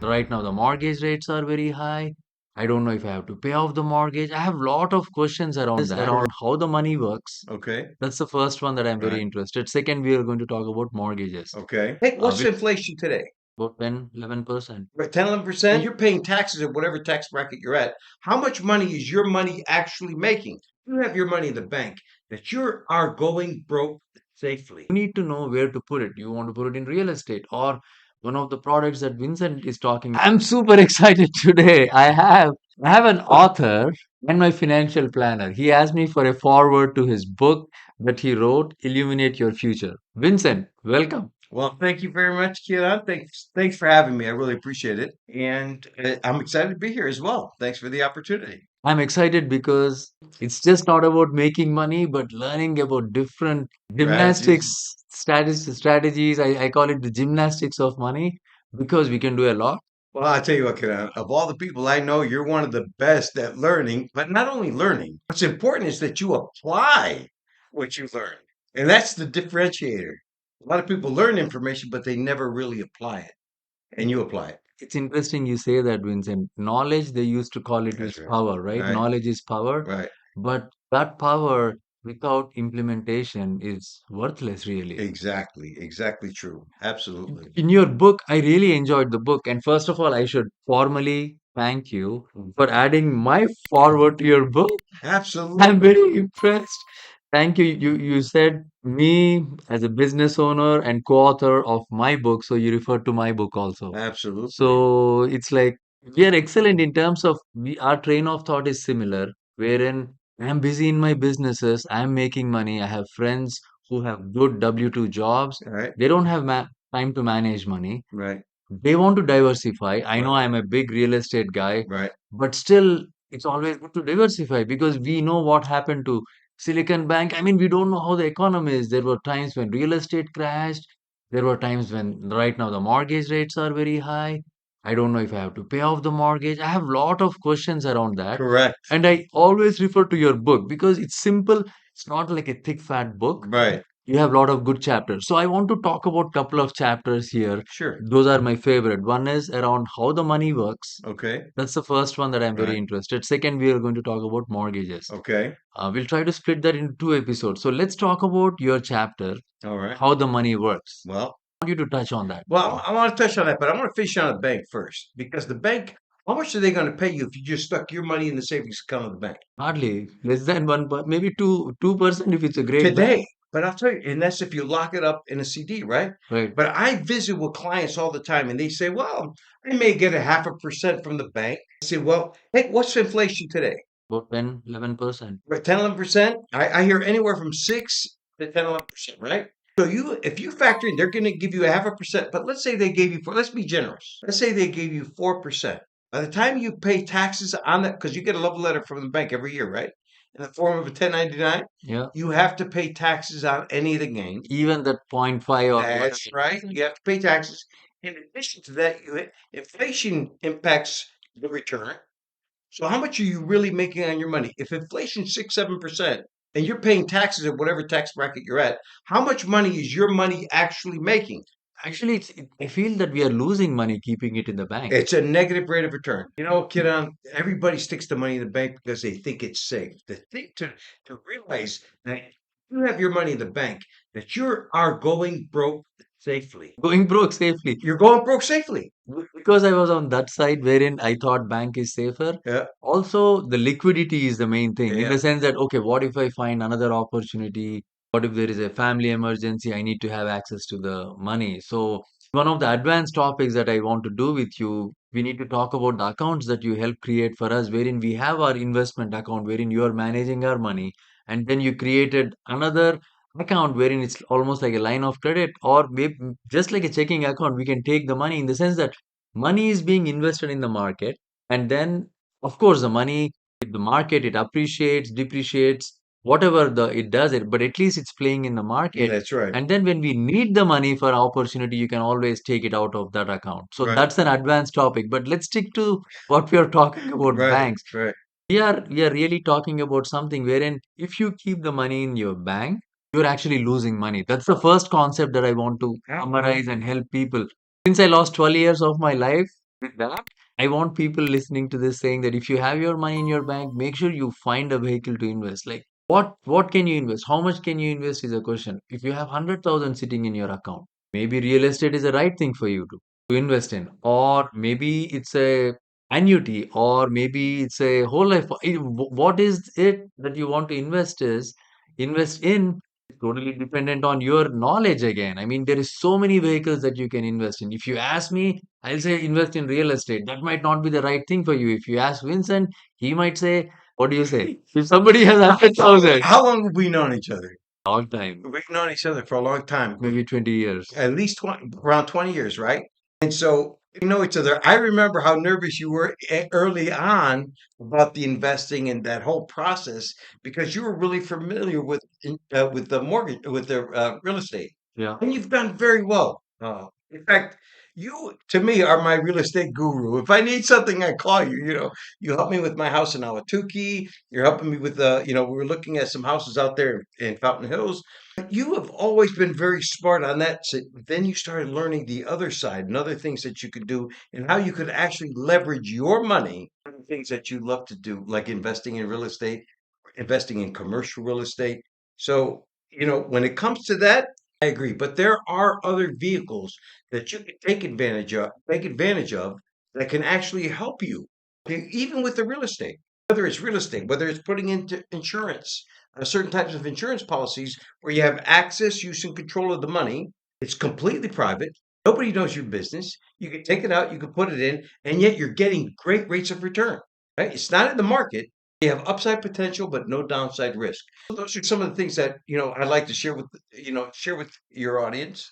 Right now, the mortgage rates are very high. I don't know if I have to pay off the mortgage. I have a lot of questions around that, around how the money works. Okay. That's the first one that I'm very Right. interested. Second, we are going to talk about mortgages. Okay. Hey, what's Which inflation today? about 10, 11%. Right, 10, 11%. You're paying taxes at whatever tax bracket you're at. How much money is your money actually making? You have your money in the bank that you are going broke safely. You need to know where to put it. You want to put it in real estate or one of the products that Vincent is talking. I'm super excited today. I have an author and my financial planner. He asked me for a forward to his book that he wrote, Illuminate Your Future. Vincent, welcome. Well, thank you very much, Kiran. Thanks for having me. I really appreciate it. And I'm excited to be here as well. Thanks for the opportunity. I'm excited because it's just not about making money, but learning about different gymnastics Strategies. strategies. I call it the gymnastics of money because we can do a lot. Well, I tell you what, Kiran, of all the people I know, you're one of the best at learning, but not only learning, what's important is that you apply what you learn. And that's the differentiator. A lot of people learn information, but they never really apply it. And you apply it. It's interesting you say that, Vincent. Knowledge, they used to call it That's as right. power, right? Right. Knowledge is power, Right. but that power without implementation is worthless, really. Exactly. Exactly true. Absolutely. In your book, I really enjoyed the book. And first of all, I should formally thank you for adding my forward to your book. I'm Absolutely. very impressed. Thank you. You said me as a business owner and co-author of my book, so you referred to my book also. Absolutely. So it's like we are excellent in terms of our train of thought is similar, wherein I'm busy in my businesses, I'm making money, I have friends who have good W-2 jobs. Right. They don't have time to manage money. Right. They want to diversify. I know Right. I'm a big real estate guy, Right. but still, it's always good to diversify because we know what happened to Silicon Bank. I mean, we don't know how the economy is. There were times when real estate crashed. There were times when right now the mortgage rates are very high. I don't know if I have to pay off the mortgage. I have a lot of questions around that. Correct. And I always refer to your book because it's simple. It's not like a thick, fat book. Right. You have a lot of good chapters. So I want to talk about couple of chapters here. Sure. Those are my favorite. One is around how the money works. Okay. That's the first one that I'm very Right. interested. Second, we are going to talk about mortgages. Okay. We'll try to split that into two episodes. So let's talk about your chapter, All right. how the money works. Well, I want you to touch on that. well, I want to touch on that, but I want to finish on the bank first because the bank, how much are they going to pay you if you just stuck your money in the savings account of the bank Hardly less than one, maybe 2% if it's a great bank. today? But I'll tell you, and that's if you lock it up in a CD, right? Right. But I visit with clients all the time, and they say, "Well, I may get a 0.5% from the bank." I say, "Well, hey, what's inflation today? About 10, 11%. Right, 10, 11%? I hear anywhere from 6 to 10, 11%, right? So if you factor in, they're going to give you a 0.5%, but let's say they gave you let's be generous. Let's say they gave you 4%. By the time you pay taxes on that, because you get a love letter from the bank every year, right? In the form of a 1099, Yeah. you have to pay taxes on any of the gains. Even that 0.5 or That's right. You have to pay taxes. In addition to that, inflation impacts the return. So how much are you really making on your money? If inflation's 6, 7%, and you're paying taxes at whatever tax bracket you're at, how much money is your money actually making? actually, I feel that we are losing money keeping it in the bank. It's a negative rate of return. You know, Kiran, everybody sticks the money in the bank because they think it's safe. The thing to realize that you have your money in the bank, that you are going broke safely. Going broke safely. You're going broke safely. Because I was on that side wherein I thought bank is safer. Yeah. Also, the liquidity is the main thing in Yeah. the sense that, okay, what if I find another opportunity? What if there is a family emergency? I need to have access to the money. So, one of the advanced topics that I want to do with you, we need to talk about the accounts that you help create for us, wherein we have our investment account, wherein you are managing our money. And then you created another account wherein it's almost like a line of credit or maybe just like a checking account. We can take the money in the sense that money is being invested in the market, and then of course the money, the market, it appreciates, depreciates, whatever the it does it, but at least it's playing in the market. That's right. And then when we need the money for opportunity, you can always take it out of that account. So Right. that's an advanced topic, but let's stick to what we are talking about, Right. banks. Right. We are really talking about something wherein if you keep the money in your bank, you're actually losing money. That's the first concept that I want to summarize and help people. Since I lost 12 years of my life, With that, I want people listening to this saying that if you have your money in your bank, make sure you find a vehicle to invest. Like what can you invest? How much can you invest is a question. If you have 100,000 sitting in your account, maybe real estate is the right thing for you to invest in, or maybe it's a annuity, or maybe it's a whole life. What is it that you want to invest in? Totally dependent on your knowledge again. I mean, there is so many vehicles that you can invest in. If you ask me, I'll say invest in real estate. That might not be the right thing for you. If you ask Vincent, he might say, what do you say? If somebody has 100,000, How long have we known each other? long time, We've known each other for a long time, maybe 20 years. at least 20, around 20 years, right? And so we know each other. I remember how nervous you were early on about the investing and that whole process because you were really familiar with the mortgage, with the real estate, Yeah. and you've done very well. In fact, you to me are my real estate guru. If I need something, I call you. You know, you help me with my house in Awatuki. You're helping me with we were looking at some houses out there in Fountain Hills. You have always been very smart on that. So then you started learning the other side and other things that you could do and how you could actually leverage your money on things that you love to do, like investing in real estate, investing in commercial real estate. So, when it comes to that, I agree. But there are other vehicles that you can take advantage of that can actually help you. Okay, even with the real estate, whether it's real estate, whether it's putting into insurance, certain types of insurance policies where you have access, use, and control of the money. It's completely private. Nobody knows your business. You can take it out, you can put it in, and yet you're getting great rates of return. Right? It's not in the market. You have upside potential, but no downside risk. So those are some of the things that I'd like to share with your audience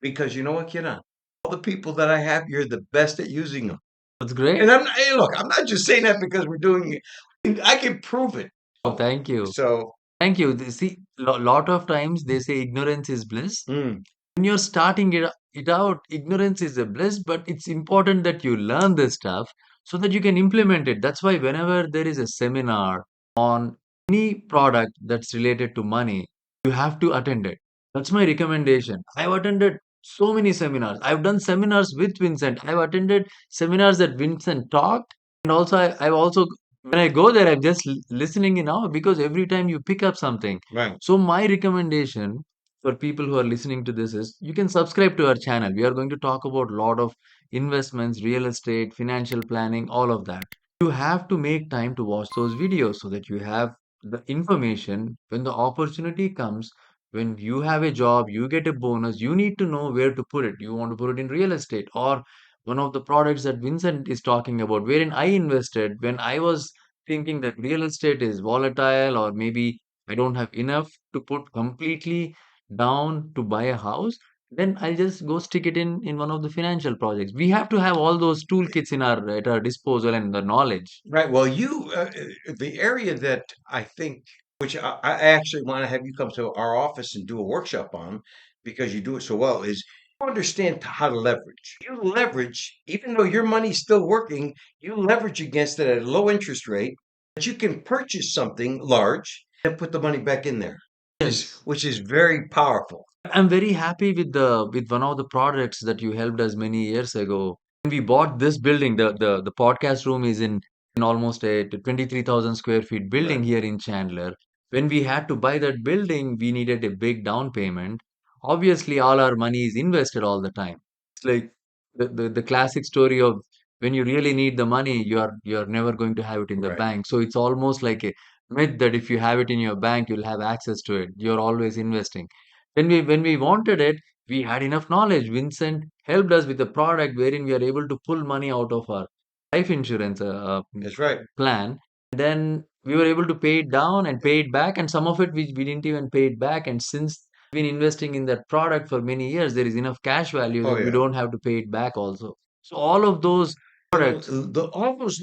because you know what, Kiran? All the people that I have, you're the best at using them. That's great. And hey, look, I'm not just saying that because we're doing it. I can prove it. Oh, thank you. So, Thank you. See, lot of times they say ignorance is bliss. mm, When you're starting it out, ignorance is a bliss, but it's important that you learn this stuff so that you can implement it. That's why whenever there is a seminar on any product that's related to money, you have to attend it. That's my recommendation. I've attended so many seminars. I've done seminars with Vincent. I've attended seminars that Vincent talked, and also I've also when I go there, I'm just listening in awe because every time you pick up something. right. So my recommendation for people who are listening to this is you can subscribe to our channel. We are going to talk about a lot of investments, real estate, financial planning, all of that. You have to make time to watch those videos so that you have the information when the opportunity comes. When you have a job, you get a bonus, you need to know where to put it. You want to put it in real estate or one of the products that Vincent is talking about, wherein I invested when I was thinking that real estate is volatile or maybe I don't have enough to put completely down to buy a house, then I'll just go stick it in one of the financial projects. We have to have all those toolkits in our at our disposal and the knowledge. Right. Well, the area that I think, which I actually want to have you come to our office and do a workshop on because you do it so well, is you understand how to leverage. You leverage, even though your money's still working, you leverage against it at a low interest rate that you can purchase something large and put the money back in there, Yes. which is very powerful. I'm very happy with the one of the products that you helped us many years ago. When we bought this building, the podcast room is in almost a 23,000 square feet building Right. here in Chandler. When we had to buy that building, we needed a big down payment. Obviously, all our money is invested all the time. It's like the classic story of when you really need the money, you're never going to have it in the Right. bank. So it's almost like a myth that if you have it in your bank, you'll have access to it. You're always investing. When we wanted it, we had enough knowledge. Vincent helped us with a product wherein we are able to pull money out of our life insurance That's right. plan. Then we were able to pay it down and pay it back, and some of it we didn't even pay it back. And since we've been investing in that product for many years, there is enough cash value Oh that we yeah. don't have to pay it back also. So all of those products, All those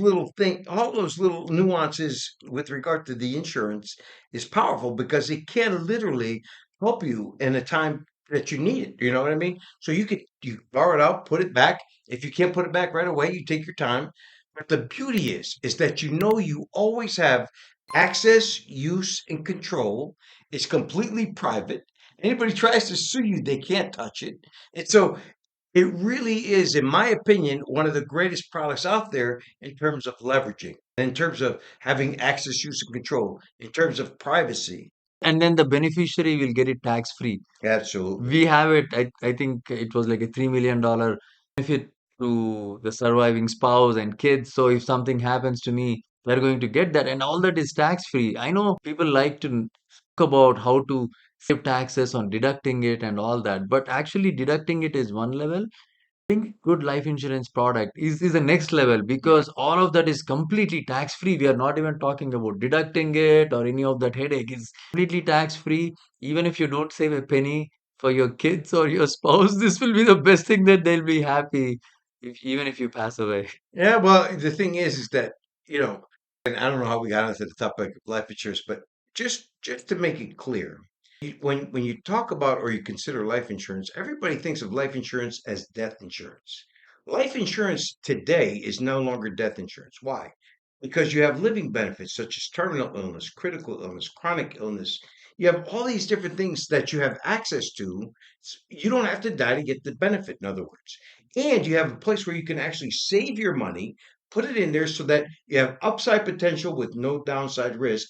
little nuances with regard to the insurance is powerful because it can literally help you in a time that you need it. You know what I mean? So you borrow it out, put it back. If you can't put it back right away, you take your time. But the beauty is that you always have access, use, and control. It's completely private. Anybody tries to sue you, they can't touch it. And so It really is, in my opinion, one of the greatest products out there in terms of leveraging, in terms of having access, use, and control, in terms of privacy. And then the beneficiary will get it tax free. Absolutely. We have it, I think it was like a $3 million benefit to the surviving spouse and kids. So if something happens to me, they're going to get that, and all that is tax free. I know people like to talk about how to save taxes on deducting it and all that, but actually deducting it is one level. Think good life insurance product is the next level, because all of that is completely tax free. We are not even talking about deducting it or any of that headache. It's completely tax free. Even if you don't save a penny for your kids or your spouse, this will be the best thing that they'll be happy even if you pass away. Yeah, well, the thing is that, you know, and I don't know how we got into the topic of life insurance, but just to make it clear, when you talk about or you consider life insurance, everybody thinks of life insurance as death insurance. Life insurance today is no longer death insurance. Why? Because you have living benefits such as terminal illness, critical illness, chronic illness. You have all these different things that you have access to. You don't have to die to get the benefit, in other words. And you have a place where you can actually save your money, put it in there so that you have upside potential with no downside risk.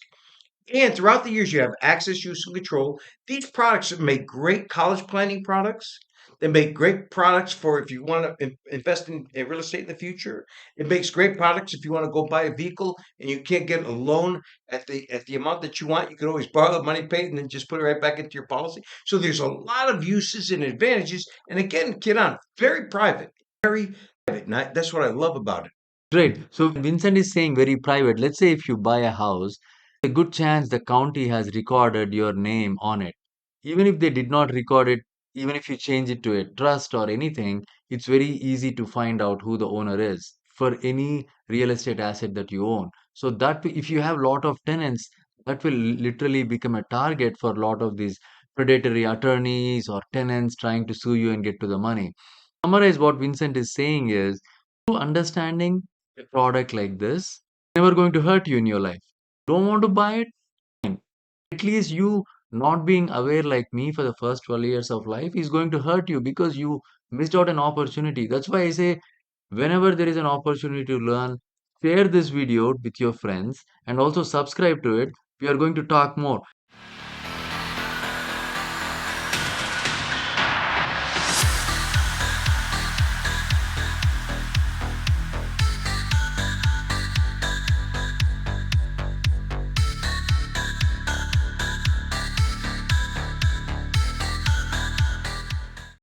And throughout the years, you have access, use, and control. These products make great college planning products. They make great products for if you want to invest in real estate in the future. It makes great products if you want to go buy a vehicle and you can't get a loan at the amount that you want. You can always borrow the money, pay it, and then just put it right back into your policy. So there's a lot of uses and advantages. And again, Kiran, very private, very private. And that's what I love about it. Great. So Vincent is saying very private. Let's say if you buy a house, a good chance the county has recorded your name on it. Even if they did not record it, even if you change it to a trust or anything, it's very easy to find out who the owner is for any real estate asset that you own. So that if you have lot of tenants, that will literally become a target for a lot of these predatory attorneys or tenants trying to sue you and get to the money. Summarize what Vincent is saying is, through understanding a product like this, never going to hurt you in your life. Don't want to buy it? Fine. At least you not being aware like me for the first 12 years of life is going to hurt you because you missed out an opportunity. That's why I say whenever there is an opportunity to learn, share this video with your friends and also subscribe to it. We are going to talk more.